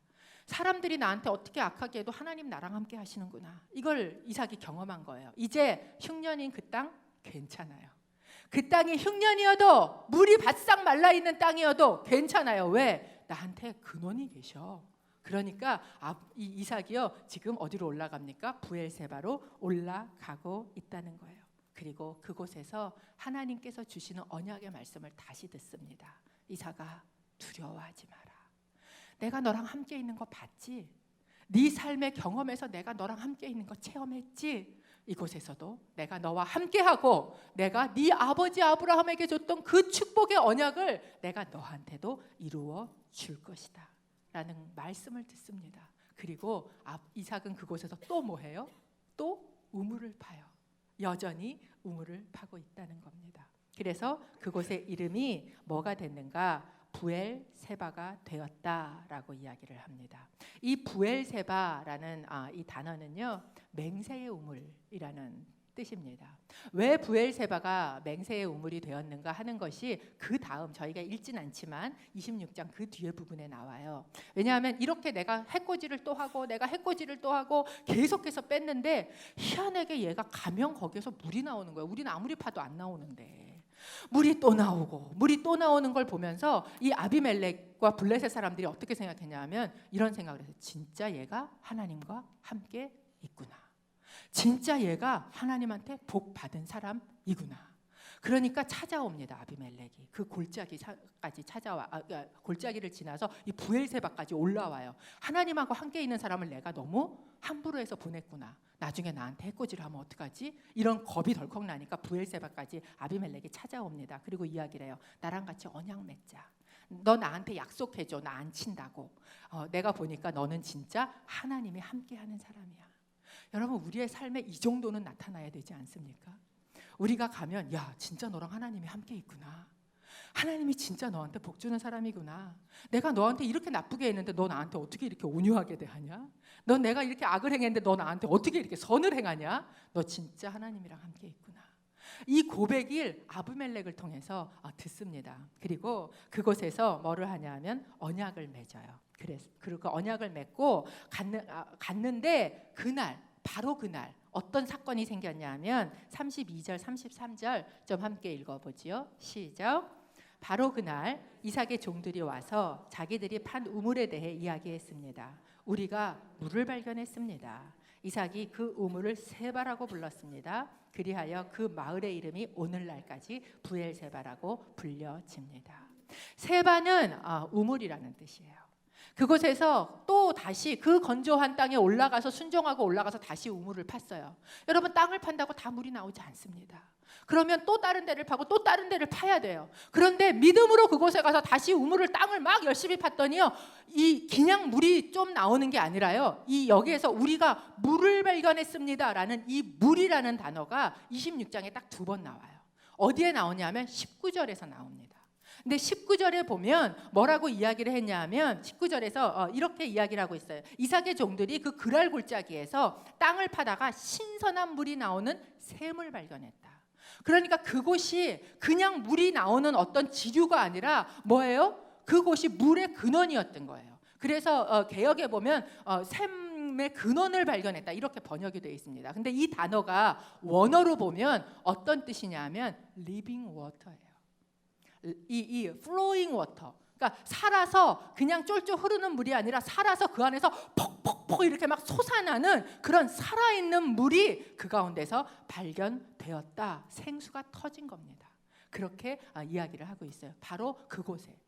Speaker 1: 사람들이 나한테 어떻게 악하게 해도 하나님 나랑 함께 하시는구나. 이걸 이삭이 경험한 거예요. 이제 흉년인 그 땅 괜찮아요. 그 땅이 흉년이어도 물이 바싹 말라있는 땅이어도 괜찮아요. 왜? 나한테 근원이 계셔. 그러니까 이 이삭이요 지금 어디로 올라갑니까? 부엘세바로 올라가고 있다는 거예요. 그리고 그곳에서 하나님께서 주시는 언약의 말씀을 다시 듣습니다. 이삭아, 두려워하지 마라. 내가 너랑 함께 있는 거 봤지? 네 삶의 경험에서 내가 너랑 함께 있는 거 체험했지? 이곳에서도 내가 너와 함께하고 내가 네 아버지 아브라함에게 줬던 그 축복의 언약을 내가 너한테도 이루어 줄 것이다 라는 말씀을 듣습니다. 그리고 이삭은 그곳에서 또 뭐해요? 또 우물을 파요. 여전히 우물을 파고 있다는 겁니다. 그래서 그곳의 이름이 뭐가 됐는가? 부엘세바가 되었다라고 이야기를 합니다. 이 부엘세바라는 이 단어는요 맹세의 우물이라는 뜻입니다. 왜 부엘세바가 맹세의 우물이 되었는가 하는 것이 그 다음 저희가 읽진 않지만 26장 그 뒤에 부분에 나와요. 왜냐하면 이렇게 내가 해코지를 또 하고 내가 해코지를 또 하고 계속해서 뺐는데 희한하게 얘가 가면 거기에서 물이 나오는 거예요. 우리는 아무리 파도 안 나오는데 물이 또 나오고 물이 또 나오는 걸 보면서 이 아비멜렉과 블레셋 사람들이 어떻게 생각했냐면 이런 생각을 했어요. 진짜 얘가 하나님과 함께 있구나. 진짜 얘가 하나님한테 복 받은 사람이구나. 그러니까 찾아옵니다. 아비멜렉이 그 골짜기까지 찾아와 골짜기를 지나서 이 부엘세바까지 올라와요. 하나님하고 함께 있는 사람을 내가 너무 함부로 해서 보냈구나. 나중에 나한테 해코지를 하면 어떡하지? 이런 겁이 덜컥 나니까 부엘세바까지 아비멜렉이 찾아옵니다. 그리고 이야기를 해요. 나랑 같이 언약 맺자. 너 나한테 약속해줘. 나 안 친다고. 내가 보니까 너는 진짜 하나님이 함께하는 사람이야. 여러분 우리의 삶에 이 정도는 나타나야 되지 않습니까? 우리가 가면 야 진짜 너랑 하나님이 함께 있구나. 하나님이 진짜 너한테 복 주는 사람이구나. 내가 너한테 이렇게 나쁘게 했는데 너 나한테 어떻게 이렇게 온유하게 대하냐? 너 내가 이렇게 악을 행했는데 너 나한테 어떻게 이렇게 선을 행하냐? 너 진짜 하나님이랑 함께 있구나. 이 고백을 아비멜렉을 통해서 듣습니다. 그리고 그곳에서 뭐를 하냐면 언약을 맺어요. 그리고 언약을 맺고 갔는데 바로 그날 어떤 사건이 생겼냐면 32절 33절 좀 함께 읽어보지요. 시작. 바로 그날 이삭의 종들이 와서 자기들이 판 우물에 대해 이야기했습니다. 우리가 물을 발견했습니다. 이삭이 그 우물을 세바라고 불렀습니다. 그리하여 그 마을의 이름이 오늘날까지 부엘세바라고 불려집니다. 세바는 우물이라는 뜻이에요. 그곳에서 또 다시 그 건조한 땅에 올라가서 순종하고 올라가서 다시 우물을 팠어요. 여러분 땅을 판다고 다 물이 나오지 않습니다. 그러면 또 다른 데를 파고 또 다른 데를 파야 돼요. 그런데 믿음으로 그곳에 가서 다시 땅을 막 열심히 팠더니요. 그냥 물이 좀 나오는 게 아니라요. 여기에서 우리가 물을 발견했습니다라는 이 물이라는 단어가 26장에 딱 2번 나와요. 어디에 나오냐면 19절에서 나옵니다. 근데 19절에 보면 뭐라고 이야기를 했냐면 19절에서 이렇게 이야기를 하고 있어요. 이삭의 종들이 그 그랄 골짜기에서 땅을 파다가 신선한 물이 나오는 샘을 발견했다. 그러니까 그곳이 그냥 물이 나오는 어떤 지류가 아니라 뭐예요? 그곳이 물의 근원이었던 거예요. 그래서 개역에 보면 샘의 근원을 발견했다 이렇게 번역이 되어 있습니다. 근데 이 단어가 원어로 보면 어떤 뜻이냐면 living water예요. 이 flowing water, 그러니까 살아서 그냥 쫄쫄 흐르는 물이 아니라 살아서 그 안에서 퍽퍽퍽 이렇게 막 솟아나는 그런 살아있는 물이 그 가운데서 발견되었다. 생수가 터진 겁니다. 그렇게 이야기를 하고 있어요. 바로 그곳에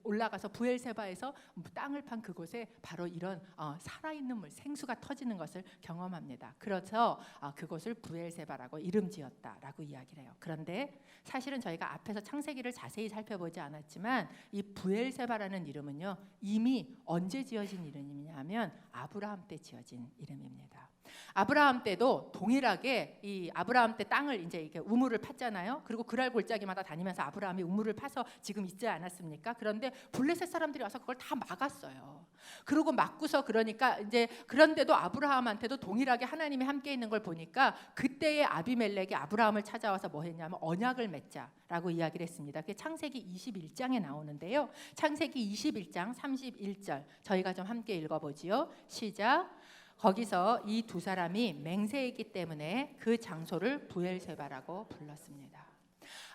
Speaker 1: 올라가서 부엘세바에서 땅을 판 그곳에 바로 이런 살아있는 물, 생수가 터지는 것을 경험합니다. 그래서 그곳을 부엘세바라고 이름 지었다라고 이야기를 해요. 그런데 사실은 저희가 앞에서 창세기를 자세히 살펴보지 않았지만 이 부엘세바라는 이름은요, 이미 언제 지어진 이름이냐면 아브라함 때 지어진 이름입니다. 아브라함 때도 동일하게 이 아브라함 때 땅을 이제 이렇게 우물을 팠잖아요. 그리고 그랄 골짜기마다 다니면서 아브라함이 우물을 파서 지금 있지 않았습니까? 그런데 블레셋 사람들이 와서 그걸 다 막았어요. 그리고 막고서 그러니까 이제 그런데도 아브라함한테도 동일하게 하나님이 함께 있는 걸 보니까 그때의 아비멜렉이 아브라함을 찾아와서 뭐 했냐면 언약을 맺자라고 이야기를 했습니다. 그게 창세기 21장에 나오는데요. 창세기 21장 31절 저희가 좀 함께 읽어보지요. 시작. 거기서 이 두 사람이 맹세했기 때문에 그 장소를 부엘세바라고 불렀습니다.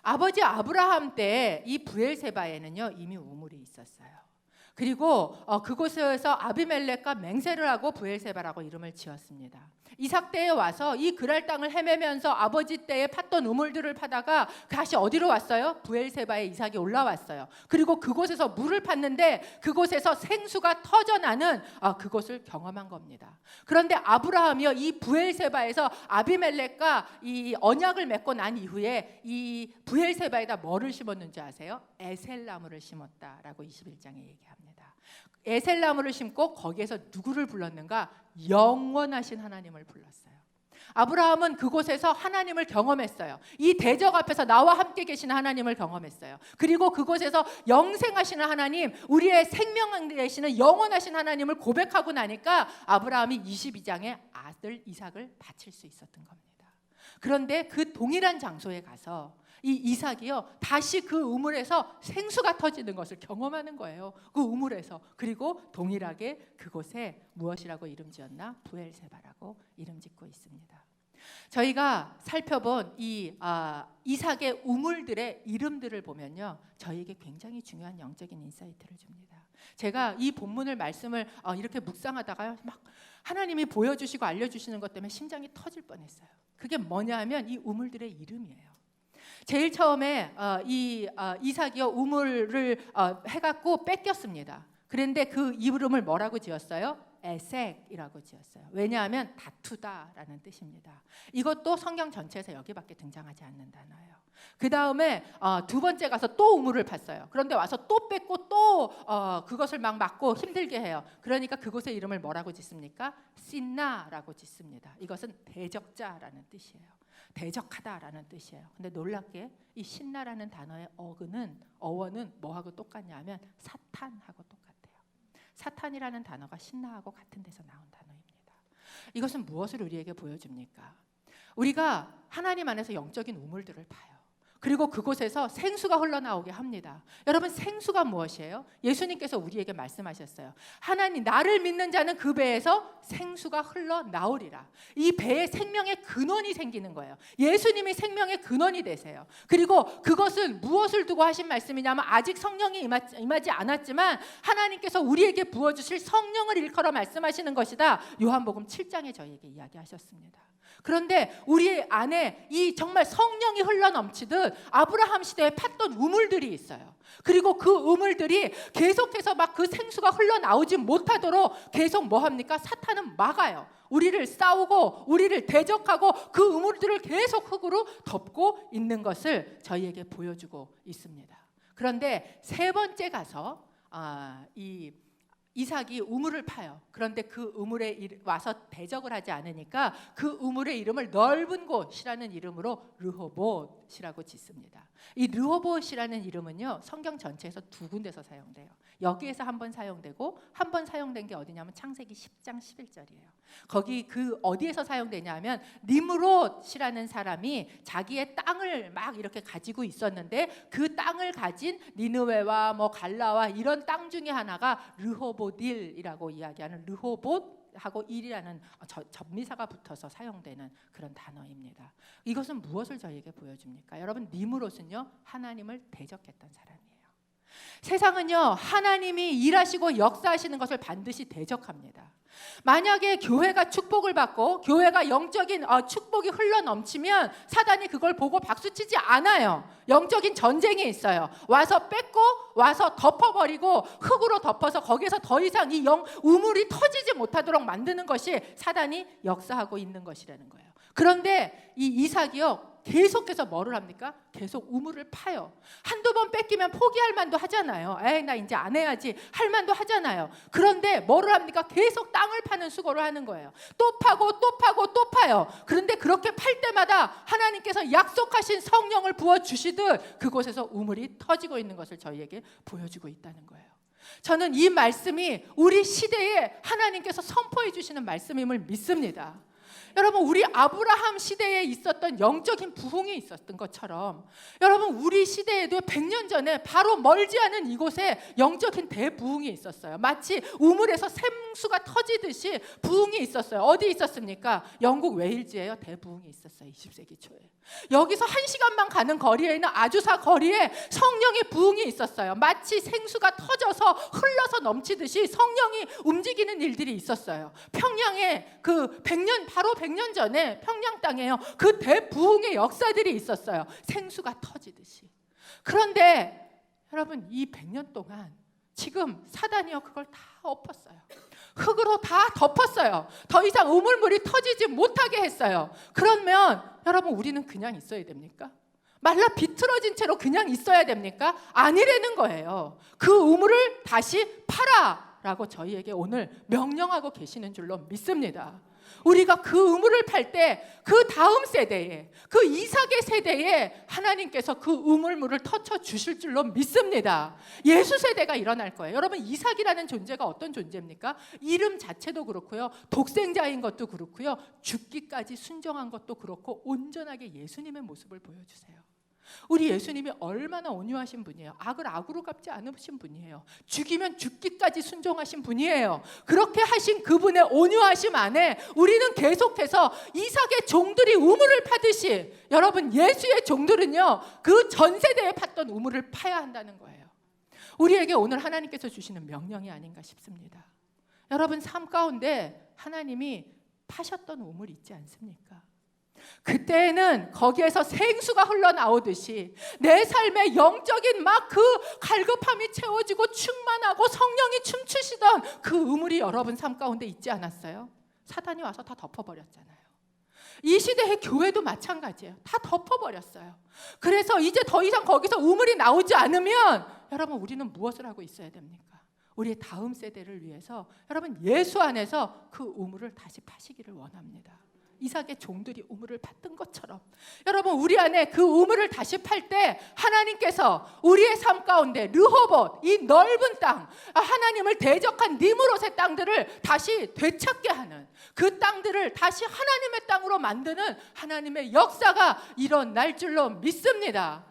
Speaker 1: 아버지 아브라함 때 이 부엘세바에는요 이미 우물이 있었어요. 그리고 그곳에서 아비멜렉과 맹세를 하고 부엘세바라고 이름을 지었습니다. 이삭 때에 와서 이 그랄 땅을 헤매면서 아버지 때에 팠던 우물들을 파다가 다시 어디로 왔어요? 부엘세바에 이삭이 올라왔어요. 그리고 그곳에서 물을 팠는데 그곳에서 생수가 터져나는 그곳을 경험한 겁니다. 그런데 아브라함이요 이 부엘세바에서 아비멜렉과 이 언약을 맺고 난 이후에 이 부엘세바에다 뭐를 심었는지 아세요? 에셀나무를 심었다라고 21장에 얘기합니다. 에셀나무를 심고 거기에서 누구를 불렀는가? 영원하신 하나님을 불렀어요. 아브라함은 그곳에서 하나님을 경험했어요. 이 대적 앞에서 나와 함께 계시는 하나님을 경험했어요. 그리고 그곳에서 영생하시는 하나님, 우리의 생명 되시는 영원하신 하나님을 고백하고 나니까 아브라함이 22장에 아들 이삭을 바칠 수 있었던 겁니다. 그런데 그 동일한 장소에 가서 이 이삭이요 다시 그 우물에서 생수가 터지는 것을 경험하는 거예요. 그 우물에서. 그리고 동일하게 그곳에 무엇이라고 이름 지었나? 부엘세바라고 이름 짓고 있습니다. 저희가 살펴본 이 이삭의 우물들의 이름들을 보면요 저희에게 굉장히 중요한 영적인 인사이트를 줍니다. 제가 이 본문을 말씀을 이렇게 묵상하다가요 막 하나님이 보여주시고 알려주시는 것 때문에 심장이 터질 뻔했어요. 그게 뭐냐 하면 이 우물들의 이름이에요. 제일 처음에 이삭이요 우물을 해갖고 뺏겼습니다. 그런데 그 이름을 뭐라고 지었어요? 에색이라고 지었어요. 왜냐하면 다투다라는 뜻입니다. 이것도 성경 전체에서 여기밖에 등장하지 않는 단어예요. 그 다음에 두 번째 가서 또 우물을 팠어요. 그런데 와서 또 뺏고 또 그것을 막 막고 힘들게 해요. 그러니까 그곳의 이름을 뭐라고 짓습니까? 신나라고 짓습니다. 이것은 대적자라는 뜻이에요. 대적하다라는 뜻이에요. 근데 놀랍게 이 신나라는 단어의 어원은 뭐하고 똑같냐면 사탄하고 똑같아요. 사탄이라는 단어가 신나하고 같은 데서 나온 단어입니다. 이것은 무엇을 우리에게 보여줍니까? 우리가 하나님 안에서 영적인 우물들을 파요. 그리고 그곳에서 생수가 흘러나오게 합니다. 여러분 생수가 무엇이에요? 예수님께서 우리에게 말씀하셨어요. 하나님 나를 믿는 자는 그 배에서 생수가 흘러나오리라. 이 배에 생명의 근원이 생기는 거예요. 예수님이 생명의 근원이 되세요. 그리고 그것은 무엇을 두고 하신 말씀이냐면 아직 성령이 임하지 않았지만 하나님께서 우리에게 부어주실 성령을 일컬어 말씀하시는 것이다. 요한복음 7장에 저희에게 이야기하셨습니다. 그런데 우리 안에 이 정말 성령이 흘러넘치듯 아브라함 시대에 팠던 우물들이 있어요. 그리고 그 우물들이 계속해서 막 그 생수가 흘러나오지 못하도록 계속 뭐 합니까? 사탄은 막아요. 우리를 싸우고 우리를 대적하고 그 우물들을 계속 흙으로 덮고 있는 것을 저희에게 보여주고 있습니다. 그런데 세 번째 가서 이삭이 우물을 파요. 그런데 그 우물에 와서 대적을 하지 않으니까 그 우물의 이름을 넓은 곳이라는 이름으로 르호봇이라고 짓습니다. 이 르호봇이라는 이름은요 성경 전체에서 두 군데서 사용돼요. 여기에서 한 번 사용되고 한 번 사용된 게 어디냐면 창세기 10장 11절이에요. 거기 그 어디에서 사용되냐면 니므롯이라는 사람이 자기의 땅을 막 이렇게 가지고 있었는데 그 땅을 가진 니느웨와 뭐 갈라와 이런 땅 중에 하나가 르호보딜이라고 이야기하는 르호봇하고 일이라는 접미사가 붙어서 사용되는 그런 단어입니다. 이것은 무엇을 저희에게 보여줍니까? 여러분 니므롯은요 하나님을 대적했던 사람이에요. 세상은요, 하나님이 일하시고 역사하시는 것을 반드시 대적합니다. 만약에 교회가 축복을 받고 교회가 영적인 축복이 흘러넘치면 사단이 그걸 보고 박수치지 않아요. 영적인 전쟁이 있어요. 와서 뺏고 와서 덮어버리고 흙으로 덮어서 거기서 더 이상 이 우물이 터지지 못하도록 만드는 것이 사단이 역사하고 있는 것이라는 거예요. 그런데 이 이삭이요, 계속해서 뭐를 합니까? 계속 우물을 파요. 한두 번 뺏기면 포기할 만도 하잖아요. 에이, 나 이제 안 해야지 할 만도 하잖아요. 그런데 뭐를 합니까? 계속 땅을 파는 수고를 하는 거예요. 또 파고 또 파고 또 파요. 그런데 그렇게 팔 때마다 하나님께서 약속하신 성령을 부어주시듯 그곳에서 우물이 터지고 있는 것을 저희에게 보여주고 있다는 거예요. 저는 이 말씀이 우리 시대에 하나님께서 선포해 주시는 말씀임을 믿습니다. 여러분, 우리 아브라함 시대에 있었던 영적인 부흥이 있었던 것처럼 여러분, 우리 시대에도 100년 전에 바로 멀지 않은 이곳에 영적인 대부흥이 있었어요. 마치 우물에서 샘수가 터지듯이 부흥이 있었어요. 어디 있었습니까? 영국 웨일즈에요. 대부흥이 있었어요. 20세기 초에. 여기서 1시간만 가는 거리에 있는 아주사 거리에 성령의 부흥이 있었어요. 마치 생수가 터져서 흘러서 넘치듯이 성령이 움직이는 일들이 있었어요. 평양에 그 100년, 바로 100년 전에 평양 땅에요, 그 대부흥의 역사들이 있었어요. 생수가 터지듯이. 그런데 여러분, 이 100년 동안 지금 사단이요, 그걸 다 엎었어요. 흙으로 다 덮었어요. 더 이상 우물물이 터지지 못하게 했어요. 그러면 여러분, 우리는 그냥 있어야 됩니까? 말라 비틀어진 채로 그냥 있어야 됩니까? 아니라는 거예요. 그 우물을 다시 팔아 라고 저희에게 오늘 명령하고 계시는 줄로 믿습니다. 우리가 그 우물을 팔 때 그 다음 세대에, 그 이삭의 세대에 하나님께서 그 우물물을 터쳐 주실 줄로 믿습니다. 예수 세대가 일어날 거예요. 여러분, 이삭이라는 존재가 어떤 존재입니까? 이름 자체도 그렇고요, 독생자인 것도 그렇고요, 죽기까지 순종한 것도 그렇고 온전하게 예수님의 모습을 보여주세요. 우리 예수님이 얼마나 온유하신 분이에요. 악을 악으로 갚지 않으신 분이에요. 죽이면 죽기까지 순종하신 분이에요. 그렇게 하신 그분의 온유하심 안에 우리는 계속해서 이삭의 종들이 우물을 파듯이 여러분, 예수의 종들은요, 그 전 세대에 팠던 우물을 파야 한다는 거예요. 우리에게 오늘 하나님께서 주시는 명령이 아닌가 싶습니다. 여러분, 삶 가운데 하나님이 파셨던 우물 있지 않습니까? 그때는 거기에서 생수가 흘러나오듯이 내 삶의 영적인 막 그 갈급함이 채워지고 충만하고 성령이 춤추시던 그 우물이 여러분 삶 가운데 있지 않았어요? 사단이 와서 다 덮어버렸잖아요. 이 시대의 교회도 마찬가지예요. 다 덮어버렸어요. 그래서 이제 더 이상 거기서 우물이 나오지 않으면 여러분, 우리는 무엇을 하고 있어야 됩니까? 우리의 다음 세대를 위해서 여러분, 예수 안에서 그 우물을 다시 파시기를 원합니다. 이삭의 종들이 우물을 팠던 것처럼 여러분, 우리 안에 그 우물을 다시 팔 때 하나님께서 우리의 삶 가운데 르호봇, 이 넓은 땅, 하나님을 대적한 니므롯의 땅들을 다시 되찾게 하는, 그 땅들을 다시 하나님의 땅으로 만드는 하나님의 역사가 일어날 줄로 믿습니다.